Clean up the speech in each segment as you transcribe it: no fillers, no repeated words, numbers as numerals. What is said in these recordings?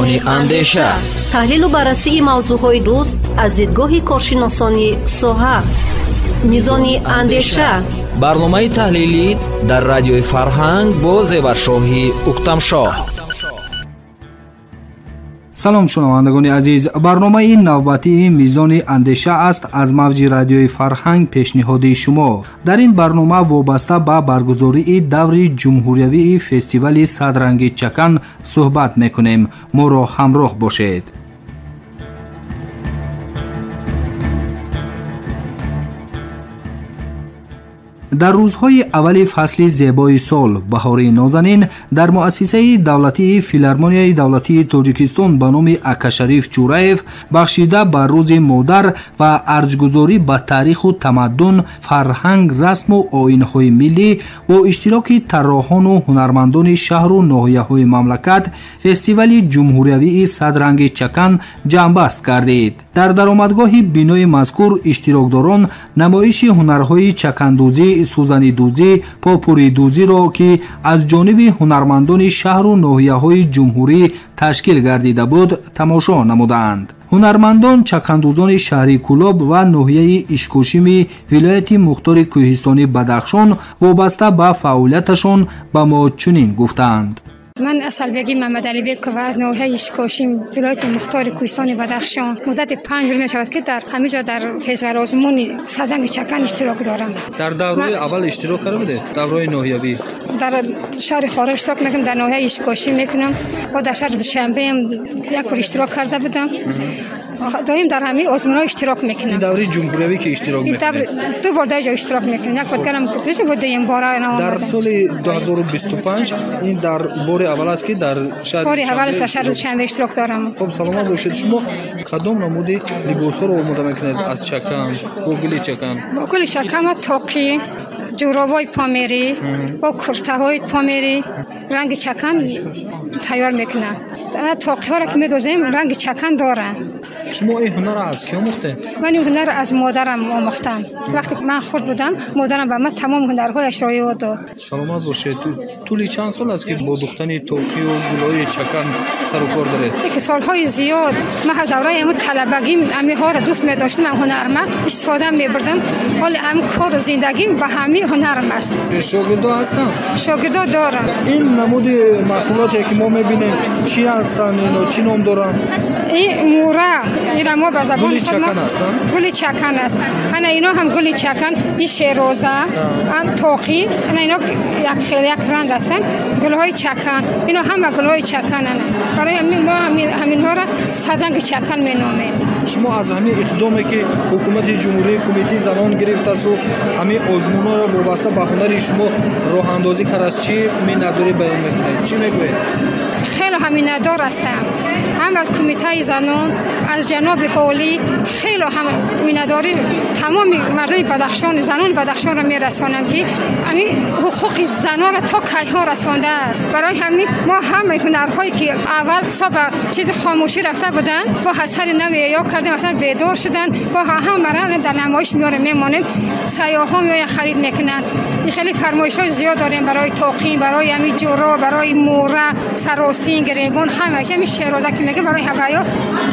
میزان اندیشه، تحلیل و بررسی موضوعهای روز از دیدگاه کارشناسان ساحه. میزان اندیشه، برنامه تحلیلی در رادیوی فرهنگ با زیورشاهی اکتمشاه. سلام شنوندگان عزیز، برنامه این نوبتی میزان اندیشه است از موج رادیوی فرهنگ پیشنهادی شما. در این برنامه وابسته به برگزاری دور جمهوریوی فستیوال صدرنگ چکن صحبت میکنیم. ما را همراه باشید. در روزهای اول فصل زیبای سال بهاری نازنین در مؤسسه دولتی فیلارمونیای دولتی تاجیکستان به نام اکاشریف جورایف بخشیده به روز مادر و ارجگذاری به تاریخ و تمدن، فرهنگ، رسم و آیین‌های ملی با اشتراک طراحان و هنرمندان شهر و ناحیه‌های مملکت فستیوال جمهوریوی صدرنگ چکن جنبست گردید. در درآمدگاه بینای مذکور اشتراکداران نمایش هنرهای چکندوزی، سوزنیدوزی، پاپوریدوزی را که از جانب هنرمندان شهر و ناحیه‌های جمهوری تشکیل گردیده بود تماشا نمودند. هنرمندان چکندوزان شهری کلاب و ناحیه اشکوشیم ولایت مختار کوهستانی بدخشان وابسته به فعالیتشان به ما چنین گفتند: من اسلبگی محمد علی بیگ که از ناحیه اشکوشیم ولایت مختار کوهستان بدخشان مدت 5 روز میشود که در همه جا در فستیوال آزمون صدرنگ چکن اشتراک دارم. در دوره اول اشتراک کرده دوره ناحیوی در شهر خارج اشتراک میکنم، در ناحیه اشکوشیم میکنم و در شهر دوشنبه هم یک بار اشتراک کرده بودم. دائم در همه آزمون‌ها اشتراک میکنم. دوره جمهوریوی که اشتراک میکنم دو بار در جا اشتراک میکنم. یک بار کردم بود این بار در سال 2025 این در بار اول است که در شهر دوشنبه اشتراک دارم. خب سلامت باشید. شما کدام نمود لباس‌ها رو آماده میکنید از چکن با گل چکن؟ با گل چکن تاقی، جورابای پامیری با کرته‌های پامیری رنگ چکن تیار میکنم. تاقی ها را که میدوزیم رنگ چکن داره. شما این هنر از کی آموخته؟ من این هنر از مادرم آموختم. وقتی من خرد بودم مادرم به من تمام هنرهایش را یاد داد. سلامت باشید. طول چند سال است که با دوختن تاقی و گلای چکن سر و کار دارید؟ یک سالهای زیاد. من از دوره طلبگیم امی ها را دوست می داشتم، هنرم استفاده می بردم. حال ام کار و زندگیم به همین هنرم است. شاگردا هستن؟ شاگردا دارم. این نمود محصولاتی که ما می‌بینیم چی هستن؟ اینا چی نام دارن؟ این موره، این ما به زبان خود ما گل چکن است. انا اینا هم گل چکن، این شیروزه، هم تاقی، اینا یک خیلی یک رنگ هستن. گل‌های چکن، اینا همه گل‌های چکن هستند. برای ما همین ها را صدرنگ چکن می‌نامیم. شما از همین اقدامی که حکومت جمهوری کمیته زنان گرفته است و همین آزمون‌ها را وابسته به هنر شما راه اندازی کرده است، چی می‌نداری بیان می‌کنید؟ چی می‌گویید؟ خیلی همین ندار هستم. هم از کمیته زنان، از جناب حالی خیلی هم مینداری تمام مردم بدخشان، زنان بدخشان را میرسانم که همین حقوق زنان را تا کیها رسانده است. برای همین ما همه هنرهایی که اول صاحب چیز خاموشی رفته بودن با اثر نو یا کردیم، مثلا بیدار شدن با همه در نمایش میاره میمونیم. سیاحان میآیند خرید میکنن. خیلی فرمایش‌های زیاد داریم برای تاقی، برای همین جورا، برای موره، سراستین، گریبان، همین شیروزه که میگه برای هوایا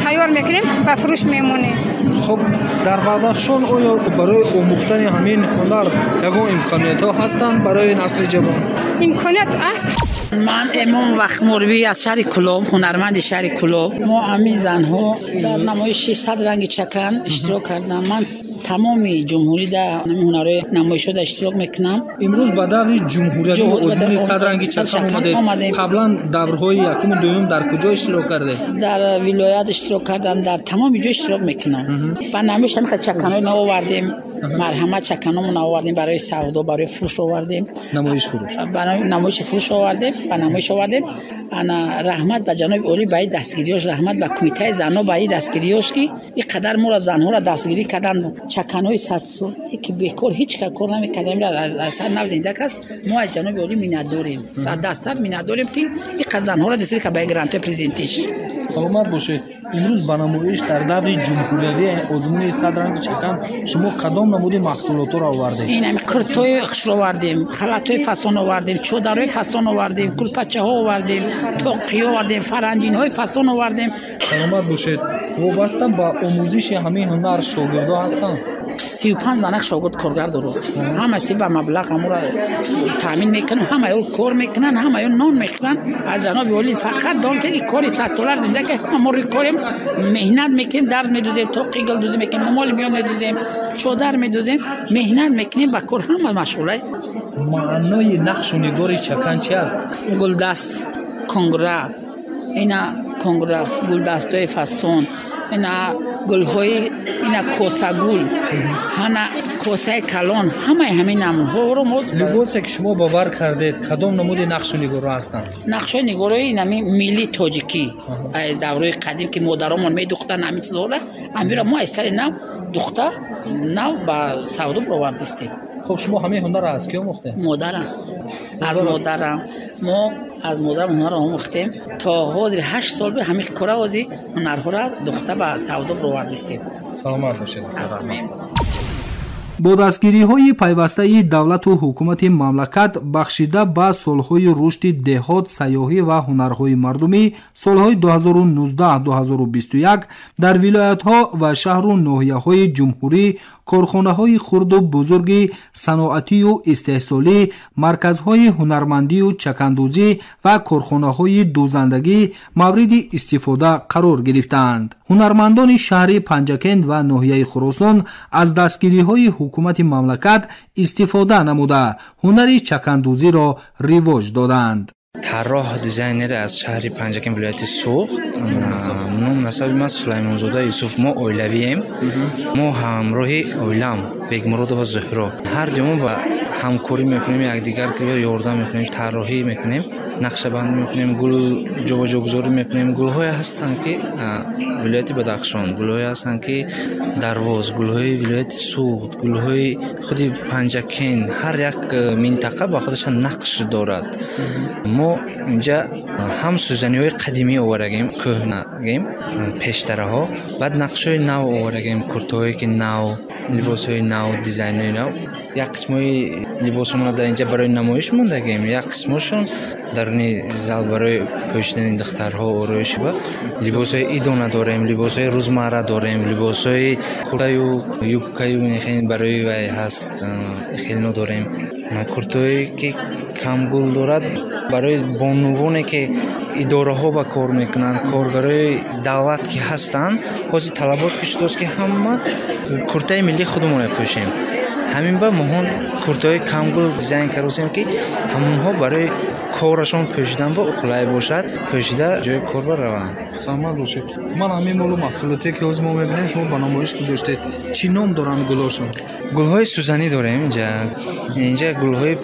تیار میکنیم و فروش میمونه. خب در بدخشان آیا برای آموختن همین هنر یگان امکانیت ها هستند برای نسل جوان؟ امکانیت است. من امام وقت مربی از شهر کلاب، هنرمند شهر کلاب. ما همین زنها در نمایش صدرنگ چکن اشتراک کردم. من تمام جمهوری در هنرهای نمایشات اشتراک میکنم. امروز به دور جمهوری آزمون صدرنگ چکن آمده. قبلا دورهای یکم و دوم در کجا اشتراک کرده؟ در ولایت اشتراک کردم، در تمام جا اشتراک میکنم. و نمایش هم چکنای نو آوردیم، مرحمت چکنامون آوردیم، برای سودا برای فروش آوردیم، نمایش فروش، برای نمایش فروش آوردیم و نمایش آوردیم. انا رحمت به جناب اولی به دستگیریاش، رحمت به کمیته زنان به دستگیریاش که این قدر ما را زنها را دستگیری کردن. چکنای 100 سال که بیکار هیچ کار نمی‌کردیم، از سر نو زنده است. ما از جناب اولی مینداریم، 100 درصد مینداریم که این زنها را دستگیری که به گرانت پرزنتیش. سلامت باشه. امروز با نمایش در دور جمهوری آزمون صدرنگ چکن شما کدام نمود محصولات را آوردید؟ این کرتوی خش آوردیم، خلطای فسان آوردیم، چودرای فسان آوردیم، کلپچه ها آوردیم، توقی آوردیم، فرنجین های فسان آوردیم. سلامت باشید. وابسته با آموزش همین هنر شاگردا هستند؟ 35 زنک شاگرد کارگر دارو. همه سی با مبلغ همو را تامین میکنن، همه او کار میکنن، همه او نان میکنن. از جناب ولی فقط دام که کاری $100 زنده که ما روی کاریم مهنت میکنیم، درس میدوزیم، توقی گل دوزی میکنیم، مال میان میدوزیم، چودر میدوزیم، مهنت میکنیم، با کار همه مشغوله. معنای نقش و نگار چکن چی است؟ گلدست، کنگره، اینا کنگره، گلدستای فسون، اینا گل‌های اینا کوسه گل، هانا کوسه کلان، همین نمونه رو ما لباسی که شما باور کردید کدام نمود نقش و نگار هستند؟ نقش و نگار اینا ملی تاجیکی دوره قدیم که مادرامون میدوختن همین چیزا امیرا ما اثر نو دختر نو با سعودو آوردیم. خب شما همه هنر را از کی آموختید؟ مادرم ما از مادرم هنر را آموختیم تا حاضر 8 سال به همین کارا وازی هنرها را دختر با سعودو آوردیم. سلامت باشید. با دستگیری‌های پیوسته دولت و حکومت مملکت بخشیده به سالهای رشد دهات، سیاحی و هنرهای مردمی سالهای 2019-2021 در ولایت‌ها و شهر و ناحیه‌های جمهوری کارخانه‌های خرد و بزرگ صنعتی و استحصالی، مرکزهای هنرمندی و چکندوزی و کارخانه‌های دوزندگی مورد استفاده قرار گرفتند. هنرمندان شهر پنجکند و ناحیه خراسان از دستگیری‌های حکومت مملکت استفاده نموده هنر چکندوزی را رواج دادند. طراح دیزاینر از شهر پنجکند ولایت سوخت نام نسبی ما سلیمانزاده یوسف. ما اویلوییم، ما همراهی اویلم بیگ مراد و زهرا هر دوم با همکاری میکنیم، یکدیگر که یاردم میکنیم، طراحی میکنیم، نقشه بندی میکنیم، گل جابجاگذاری میکنیم. گل‌های هستن که ولایت بدخشان، گل‌های هستن که درواز، گل‌های ولایت سوخت، گل‌های خود پنجکند، هر یک منطقه با خودش نقش دارد. ما اینجا هم سوزنی‌های قدیمی آوردیم، کهنه پیشترها، بعد نقش‌های نو آوردیم، کرت‌هایی که نو، لباس‌های نو، دیزاین‌های نو. یک قسمای لباسمون در اینجا برای نمایش موندگیم، یک قسمشون درون زال برای پوشیدن دخترها آرایشی با لباسای ایدونه داریم، لباسای روزمره داریم، لباسای کرتای و یوبکای میخواین برای وای هست خیلی نداریم. کرتایی که کم گل دارد برای بانوانی که اداره ها با کار میکنن، کارگرای دولت که هستن، حاضر طلبات کشیداست که همه کرتای ملی خودمون پوشیم. همین با مهون کرتای کمگل دیزاین کردیم که همونها برای کارشون پوشیدن با اقلای باشد، پوشیده جای کار بروند. سلامت باشید. من همین مولو محصولاتی که از ما میبینیم شما با نمایش گذاشتید، چی نام دارن گلاشون؟ گل‌های سوزنی داریم اینجا گل‌های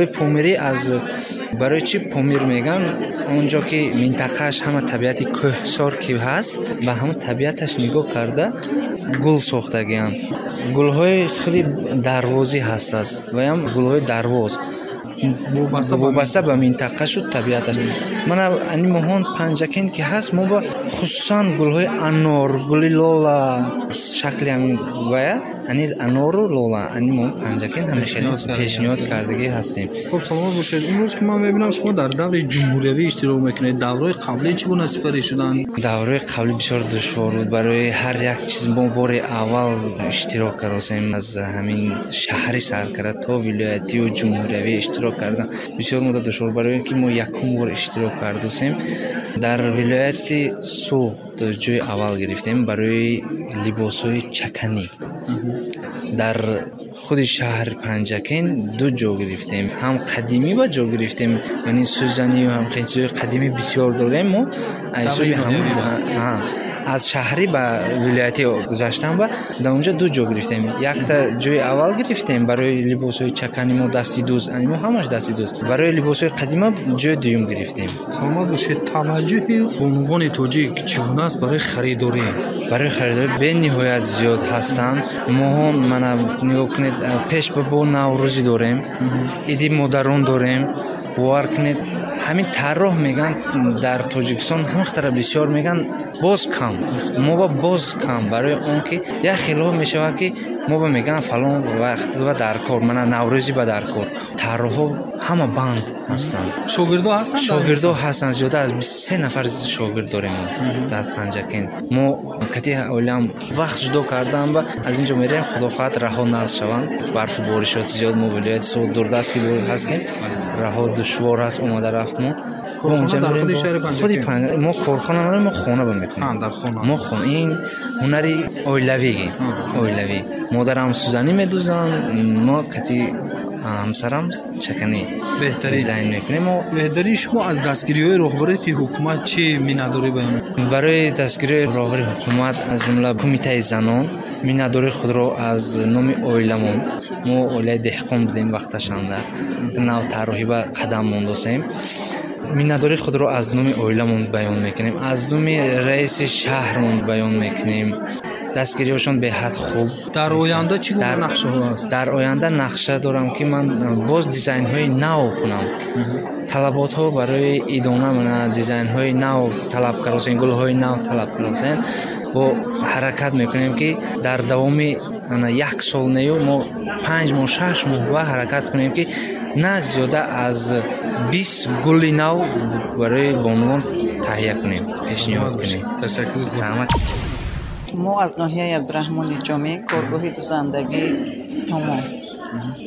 پومری از برای چی پومیر میگن؟ اونجا که منطقهش همه طبیعت کوهسار که هست و همه طبیعتش نگاه کرده گل ساختگیان. گل‌های خیلی دروازی هست و هم گل‌های درواز وابسته به منطقه شد طبیعتش. من این مهون پنجکند که هست ما با خصوصا گل‌های انار، گل لالا شکلی همین باید این انار و لالا این مهون پنجکند همیشه پیشنهاد کردگی هستیم. خب سلام باشید. امروز که من میبینم شما در دوره جمهوری اشتراک میکنید، دوره قبلی چی گونه سپری شدن؟ دوره قبلی بسیار دشوار بود. برای هر یک چیز ما بار اول اشتراک کردیم، از همین شهری سرکرد تا ولایتی و جمهوری اشتراک کردن بسیار مدت دشوار. برای اینکه ما یکم بار اشتراک کردیم در ولایت سوخت جای اول گرفتیم برای لباس‌های چکنی. در خود شهر پنجکند دو جا گرفتیم، هم قدیمی و جا گرفتیم، یعنی سوزنی و هم خیلی قدیمی بسیار داریم. ما ایسوی هم از شهری به ولایتی گذاشتم و در اونجا دو جا گرفتیم. یک تا جای اول گرفتیم برای لباس‌های چکنی ما دستی دوز، ما همش دستی دوز. برای لباس‌های قدیمی جای دوم گرفتیم. سلامت باشید. توجه بانوان تاجیک چگونه است برای خریداری؟ برای خریداری به نهایت زیاد هستند. ما هم نگاه کنید پیش به نوروزی داریم، ایدی مدرن داریم، وار کنید همین طراح میگن در تاجیکستان همختر بسیار میگن باز کم، ما با باز کم برای اون که یا خلاف میشه که ما با میگن فلان وقت و در کار من نوروزی با در کار طراح همه بند هستن. شاگردا هستن زیاده از 23 نفر شاگرد داریم در پنجکین. ما کتی اولام وقت جدا کردم و از اینجا میریم خدا خواهد رها نشوند. برف بارشات زیاد ما ولایت سود دوردست که هستیم رها دشوار است اومده رفت. ما اونجا خودی ما کارخانه نداریم، ما خانه میکنیم. در خانه ما خونه این هنری اویلوی مادرم سوزنی میدوزن، ما کتی همسرم چکنی دیزاین میکنیم. بهتری شما از دستگیری‌های رهبری حکومت چه می‌نداری بیان؟ برای دستگیری رهبری حکومت از جمله کمیته زنان می‌نداری خود را از نام اویلمون ما اولای دهقان بودیم وقتش اندر نو طراحی و قدم موندیم. می‌نداری خود را از نام اویلمون بیان میکنیم، از نام رئیس شهرمون بیان میکنیم. دستگیریشون به حد خوب. در آینده چی گونه نقشه ها است؟ در آینده نقشه دارم که من باز دیزاین های نو کنم. طلبات ها برای ادامه من دیزاین های نو طلب کردن، گل های نو طلب کردن. با حرکت میکنیم که در دوام یک سال نیو ما 5 ماه 6 ماه و حرکت کنیم که نه زیاده از 20 گل نو برای بانوان تهیه کنیم، پیشنهاد کنیم. تشکر زیاد. ما از ناحیه عبدالرحمن جامع کارگاه دوزندگی سامان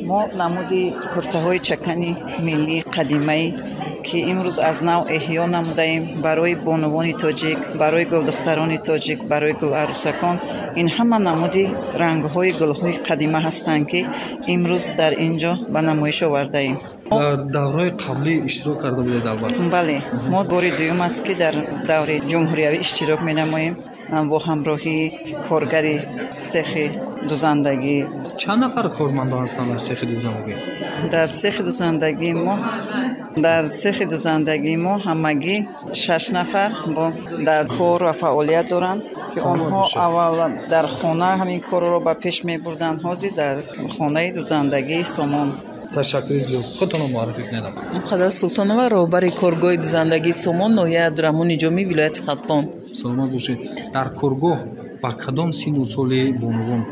ما نمودی کرته‌های چکنی ملی قدیمی که امروز از نو احیا نمودیم برای بانوان تاجیک، برای گلدختران تاجیک، برای گل عروسکان. این همه نمودی رنگ‌های گل‌های قدیمی هستند که امروز در اینجا به نمایش آورده ایم. در دوره قبلی اشتراک کرده بودید البته؟ بله، ما بار دوم است که در دوره جمهوری اشتراک می‌نماییم با همراهی کارگری سیخ دوزندگی. چند نفر کارمندان هستند در سیخ دوزندگی؟ در سیخ دوزندگی ما همگی 6 نفر با در کار و فعالیت دارند که آنها اول در خانه همین کار را به پیش می‌بردند. حاضر در خانه دوزندگی سامان. تشکر زیاد. خودتون معرفی کنید. مقدس سلطانова راهبر کارگاه دوزندگی سامان ناحیه عبدالرحمن جامی ولایت خرطوم. سلامت باشید. در کارگاه با کدام سن و سال بانوان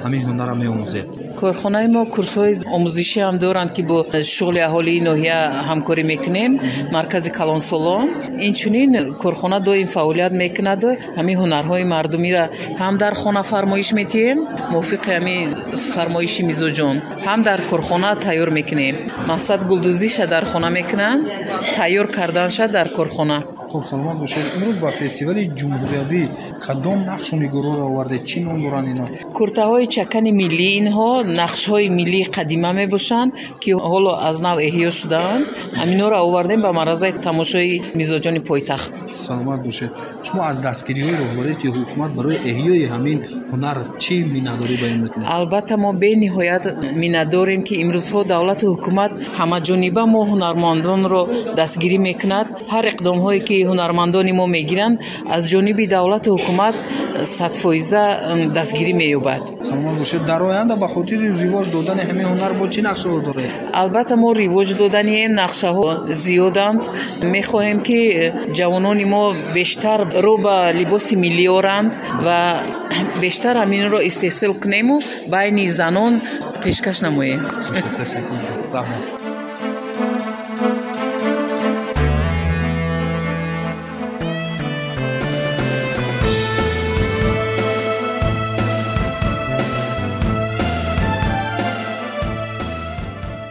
همین هنر را می‌آموزید؟ کارخانه ما کورس‌های آموزشی هم دارند که با شغل اهالی ناحیه همکاری میکنیم. مرکز کلان سالان اینچنین کارخانه دائم فعالیت میکند و همین هنرهای مردمی را هم در خانه فرمایش میتیم موافق همین فرمایشی میزوجان، هم در کارخانه تیار میکنیم. مقصد گلدوزیش در خانه میکنن، تیار کردنش در کارخانه. خب سلامت باشید. امروز با فستیوال جمهوری کدام نقش و نگارا را آورده؟ چی نام دارن اینا؟ کرته‌های چکن ملی اینها نقش‌های ملی قدیمی میباشند که حالا از نو احیا شدند. همینا را آوردیم به معرض تماشای میزاجان پایتخت. سلامت باشید. شما از دستگیری‌های رهبری حکومت برای احیای همین هنر چی می‌نداری بیان می‌کنید؟ البته ما به نهایت می‌نداریم که امروزها دولت و حکومت همه جانبه ما هنرمندان را دستگیری میکند. هر اقدام‌هایی که هنرمندان ما میگیرند از جانب دولت و حکومت 100% دستگیری می‌یابد. سلامت باشید. در آینده به خاطر رواج دادن همین هنر با چی نقشه رو داره؟ البته ما رواج دادن این نقشه ها زیادند. می‌خواهیم که جوانان ما بیشتر رو به لباس ملی آورند و بیشتر همین را استحصال کنیم و بین زنان پیشکش نماییم.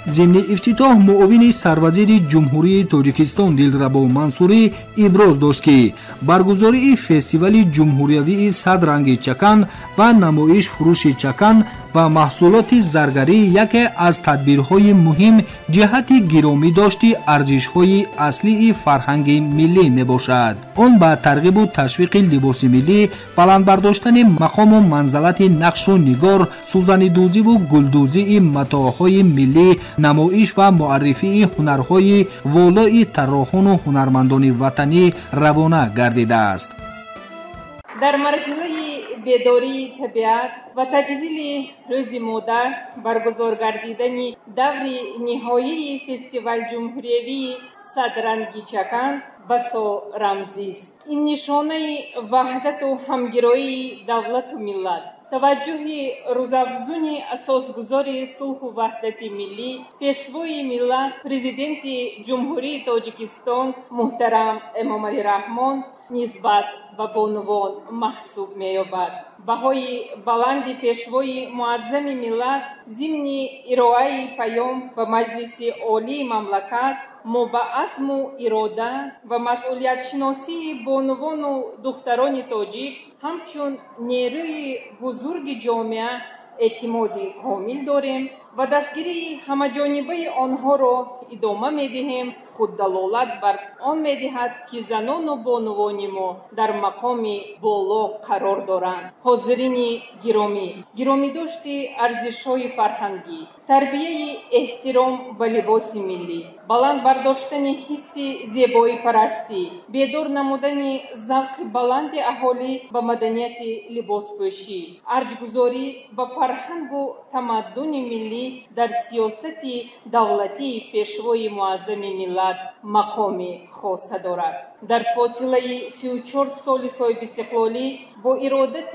ضمن افتتاح معاون سروزیر جمهوری تاجیکستان دلربا منصوری ابراز داشت که برگزاری فستیوال جمهوریوی 100 رنگ چکن و نمایش فروش چکن و محصولات زرگری یکی از تدبیرهای مهم جهت گرامی داشتی ارزش‌های اصلی فرهنگ ملی میباشد. آن با ترغیب و تشویق لباس ملی، بلند برداشتن مقام و منزلت نقش و نگار، سوزنی‌دوزی و گلدوزی متاعهای ملی، نمایش و معرفی هنرهای والای طراحان و هنرمندان وطنی روانه گردیده است. در مرحله بیداری طبیعت و تجلیل روز مادر برگزار گردیدن دور نهایی فستیوال جمهوری صدرنگی چکن بسا رمزی است. این نشانه وحدت و همگرایی دولت و ملت، توجه روزافزون اساسگذار صلح و وحدت ملی، پیشوای ملت پرزیدنت جمهوری تاجیکستان محترم امامعلی رحمان نسبت و بانوان محسوب می‌یابد. بهای بلند پیشوای معظم ملت ضمن ارائه پیام و مجلس عالی مملکت ما با عزم و اراده و مسئولیت شناسی بانوان و دختران تاجیک همچون نیروی بزرگ جامعه اعتمادی کامل داریم و دستگیری همه‌جانبه آنها را ادامه می‌دهیم. خود دلالت بر آن می‌دهد که زنان و بانوان ما در مقام بالا قرار دارند. حاضرین گرامی داشتی ارزش‌های فرهنگی، تربیه احترام به لباس ملی، بلند برداشتن حس زیبایی پرستی، بیدار نمودن ذوق بلند اهالی به مدنیت لباس پوشی، ارجگذاری به فرهنگ و تمدن ملی در سیاست دولتی پیشوای معظم ملت مقام خاص دارد. در فاصله 34 سال صاحب استقلالی با ارادت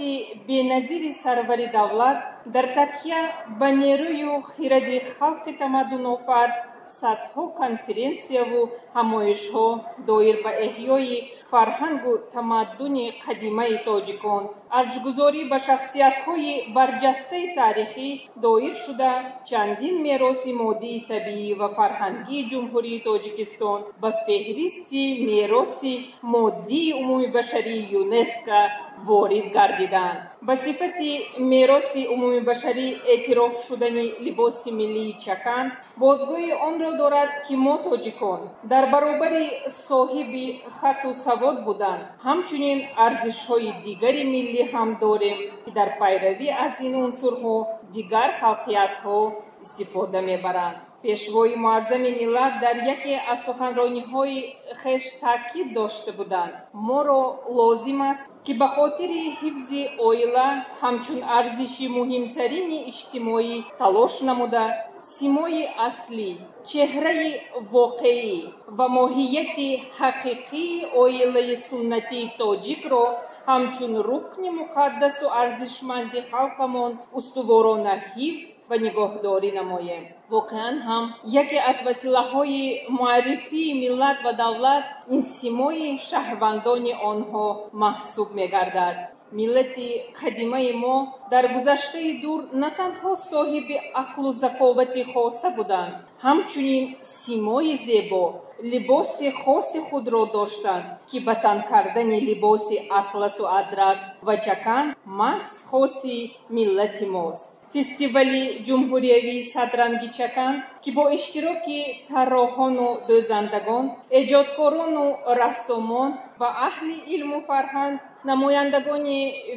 بی‌نظیر سرور دولت در تکیه به نیروی و خرد خلق تمدن آفر صدها کنفرانسیا و همایش‌ها دایر به احیای فرهنگ و تمدن قدیمه تاجیکان، ارجگذاری به شخصیت‌های برجسته تاریخی دایر شده چندین میراث مادی طبیعی و فرهنگی جمهوری تاجیکستان به فهرست میراث مادی عمومی بشری یونسکو وارد گردیدند. به صفت میراث عمومی بشری اعتراف شدن لباس ملی چکن بازگوی آن را دارد که ما تاجیکان در برابر صاحب خط و سواد بودند. همچنین ارزش‌های دیگری ملی هم داریم که در پیروی از این عنصرها دیگر خلقیت‌ها استفاده می‌برند. پیشوای معظم ملت در یکی از سخنرانی‌های خویش تاکید داشته بودند ما را لازم است که به خاطر حفظ عائله همچون ارزش مهمترین اجتماعی تلاش نموده سیمای اصلی، چهره واقعی و ماهیت حقیقی عائله سنتی تاجیک را همچون رکن مقدس و ارزشمند خلقمان استوارانه حفظ و نگهداری نماییم. واقعا هم یکی از وسیله‌های معرفی ملت و دولت این سیمای شهروندان آنها محسوب می‌گردد. ملت قدیمه ما در گذشته دور نه تنها صاحب عقل و ذکاوت خاصه بودند، همچنین سیمای زیبا، لباس خاص خود را داشتند که به تن کردن لباس اطلس و ادرس و چکن محض خاصی ملت ماست. فستیوال جمهوری صدرنگی چکن که با اشتراک طراحان و دوزندگان، ایجادکاران و رسامان و اهل علم و فرهنگ، نمایندگان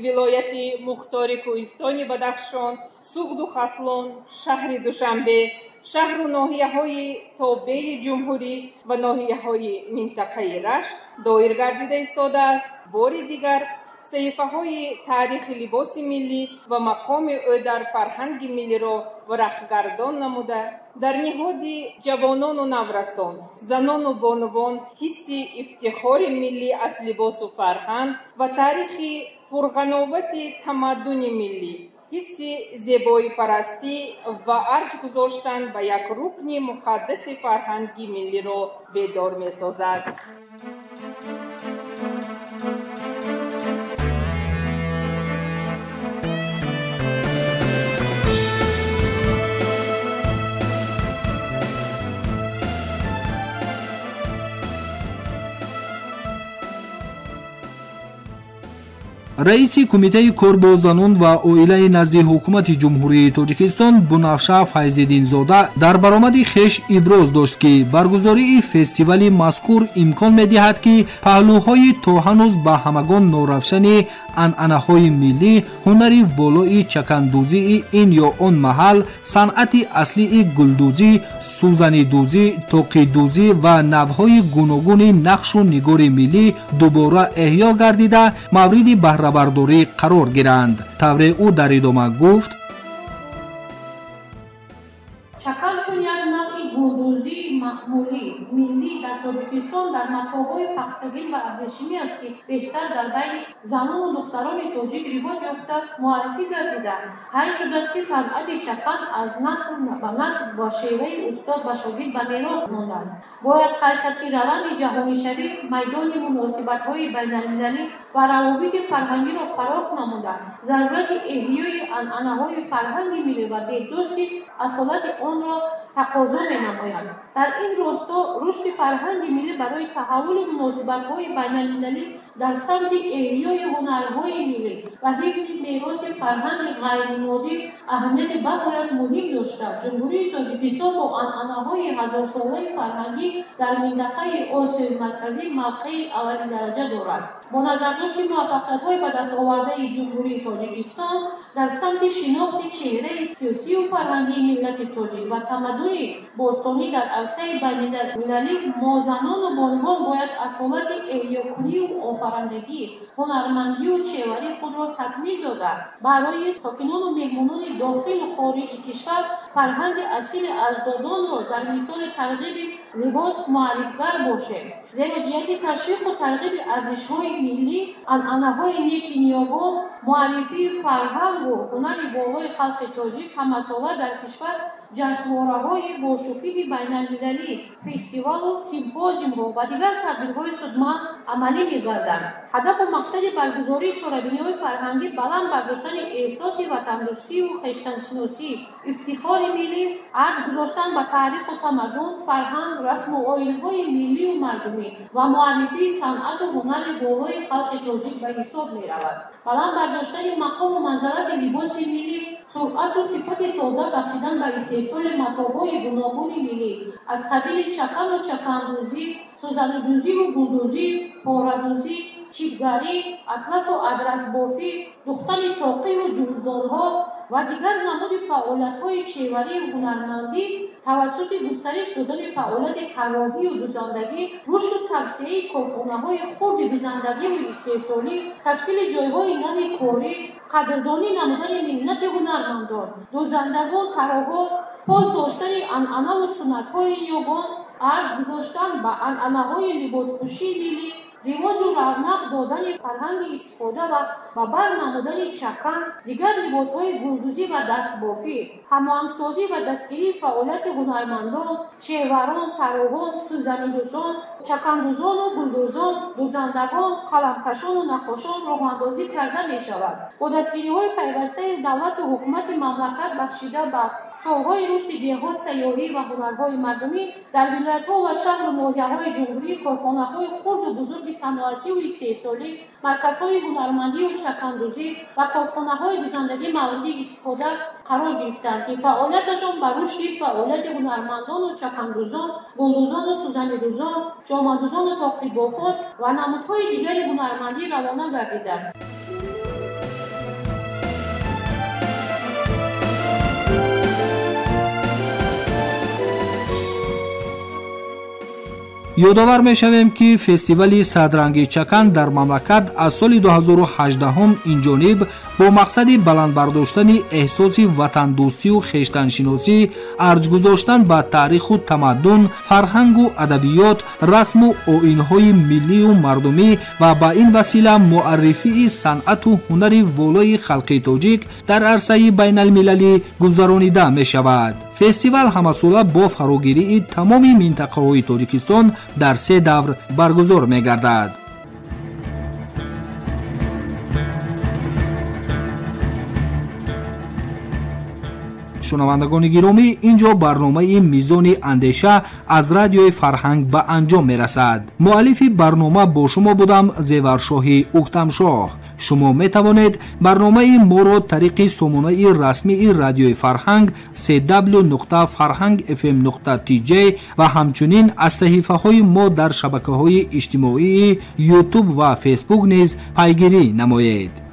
ولایت مختار کوهستان بدخشان، سوخت و ختلان، شهر دوشنبه، شهر و ناحیه‌های تابع جمهوری و ناحیه‌های منطقه رشت دایر گردیده ایستاده است. بار دیگر صحیفه‌های تاریخ لباس ملی و مقام او در فرهنگ ملی را ورق‌گردان نموده در نهاد جوانان و نورسان، زنان و بانوان حس افتخار ملی از لباس و فرهنگ و تاریخ پرغناوت تمدن ملی، حس زیبایی پرستی و ارج گذاشتن به یک رکن مقدس فرهنگی ملی را بیدار می‌سازد. رئیس کمیته کار با زنان و عائله نزد حکومت جمهوری تاجیکستان بنفشه فیض‌الدین زاده در برآمد خویش ابراز داشت که برگزاری فستیوال مذکور امکان می‌دهد که پهلوهای تا هنوز به همگان ناروشن عنعنه‌های ملی، هنری والای چکندوزی این یا آن محل، صنعت اصلی گلدوزی، سوزنیدوزی، توقیدوزی و نوع‌های گوناگون نقش و نگار ملی دوباره احیا گردیده مورد بهره بهره‌برداری قرار گیرند. طور او در ادامه گفت: چکان چون یک نوعی گلدوزی معمولی ملی در تاجیکستان در مکان‌های پختگی و ابریشمی است که بیشتر در بین زنان و دختران تاجیک رواج یافته است معرفی گردیده. قرار شده است که صنعت چکان از نسل به نسل با شیوه استاد و شاگرد به میراث مانده است. باید قید کرد که روند جهانی شوی میدان مناسبت‌های بین‌المللی و روابط فرهنگی را فراخ نموده. ضرورت احیای عنعنه‌های فرهنگی ملی و بهداشت اصالت آن را تقاضا می‌نماید. در این راستا رشد فرهنگ ملی برای تحول مناسبت‌های بین‌المللی در سمت احیای هنرهای ملی و حفظ میراث فرهنگ غیرمادی اهمیت بسیار مهم داشته. جمهوری تاجیکستان با عنعنه‌های هزارساله فرهنگی در منطقه آسیای مرکزی موقع اولین درجه دارد. با نظر داشت موفقیت‌های به دست آورده جمهوری تاجیکستان در سمت شناخت چهره سیاسی و فرهنگی ملت تاجیک و تمدن باستانی در عرصه بین‌المللی، ما زنان و بانوان باید اصالت احیاکنی و آفرندگی، هنرمندی و چهوری خود را تکمیل داده برای ساکنان و مهمانان داخل و خارج کشور فرهنگ اصیل اجدادان را در مثال ترغیب لباس معرفی‌گر باشد. زیرا جهت تشویق و ترغیب ارزش‌های ملی، عنعنه‌های نیک نیاگان، معرفی فرهنگ و هنر بالای خلق تاجیک هم‌ساله در کشور جشنواره‌های باشکوه بین‌المللی، فستیوال و سیمپوزیوم‌ها و دیگر تدبیرهای سودمند عملی می‌گردند. هدف و مقصد برگزاری چهاربینی‌های فرهنگی بلند برداشتن احساس وطن‌دوستی و خویشتن‌شناسی، افتخار ملی، ارج گذاشتن به تاریخ و تمدن، فرهنگ، رسم و آیین‌های ملی و مردمی و معرفی صنعت و هنر بالای خلق تاجیک به حساب می‌رود. بلند برداشتن مقام و منزلت لباس ملی، سرعت و صفت تازه بخشیدن به استحصال متاع‌های گوناگون ملی از قبیل چکن و چکندوزی، سوزن‌دوزی و گلدوزی، پاره‌دوزی، چیپگری، اطلس و ادرس بافی، دوختن طاقی و جوزدان‌ها و دیگر نمود فعالیت‌های چهوری و هنرمندی توسط گسترش دادن فعالیت طراحی و دوزندگی، رشد و توسعه کارخانه‌های خرد دوزندگی و استحصالی، تشکیل جایگاه نو کاری، قدردانی نمودن مهنت هنرمندان، دوزندگان، طراحان، پاس داشتن عنعنه و سنت‌های نیاگان، ارج گذاشتن به عنعنه‌های لباسپوشی ملی، رواج و رونق دادن فرهنگ استفاده و برنمودن چکن، دیگر لباس‌های گلدوزی و دستبافی، هماهنگسازی و دستگیری فعالیت هنرمندان، چهوران، طراحان، سوزنی‌دوزان، چکندوزان و گلدوزان، دوزندگان، قلمکشان و نقاشان راه‌اندازی کرده می‌شود. با دستگیری‌های پیوسته دولت و حکومت مملکت بخشیده به سال‌های رشد دیهات، سیاحی و هنرهای مردمی در ولایت‌ها و شهر و ناحیه‌های جمهوری، کارخانه‌های خرد و بزرگ صنعتی و استحصالی، مرکزهای هنرمندی و چکندوزی و کارخانه‌های دوزندگی مورد استفاده قرار گرفتند که فعالیتشان بر رشد فعالیت هنرمندان و چکندوزان، گلدوزان و سوزنی‌دوزان، جامه‌دوزان و طاقی‌بافان و نمودهای دیگر هنرمندی روانه گردیده است. یادآور می‌شویم که فستیوال صدرنگ چکن در مملکت از سال 2018 اینجانب با مقصد بلند برداشتن احساس وطن دوستی و خویشتن‌شناسی، ارج گذاشتن به تاریخ و تمدن، فرهنگ و ادبیات، رسم و آیین‌های ملی و مردمی و با این وسیله معرفی صنعت و هنر والای خلق تاجیک در عرصه بین‌المللی گذرانیده می‌شود. فستیوال همساله با فراگیری تمام منطقه‌های تاجیکستان در 3 دور برگزار می‌گردد. شنوندگان گرامی، اینجا برنامه میزان اندیشه از رادیوی فرهنگ به انجام میرسد. مؤلف برنامه با شما بودم، زیورشاهی اکتمشاه. شما می توانید برنامه ما را طریق سامانه رسمی رادیوی فرهنگ www.farhangfm.tj و همچنین از صحیفه های ما در شبکه های اجتماعی یوتیوب و فیسبوک نیز پیگیری نمایید.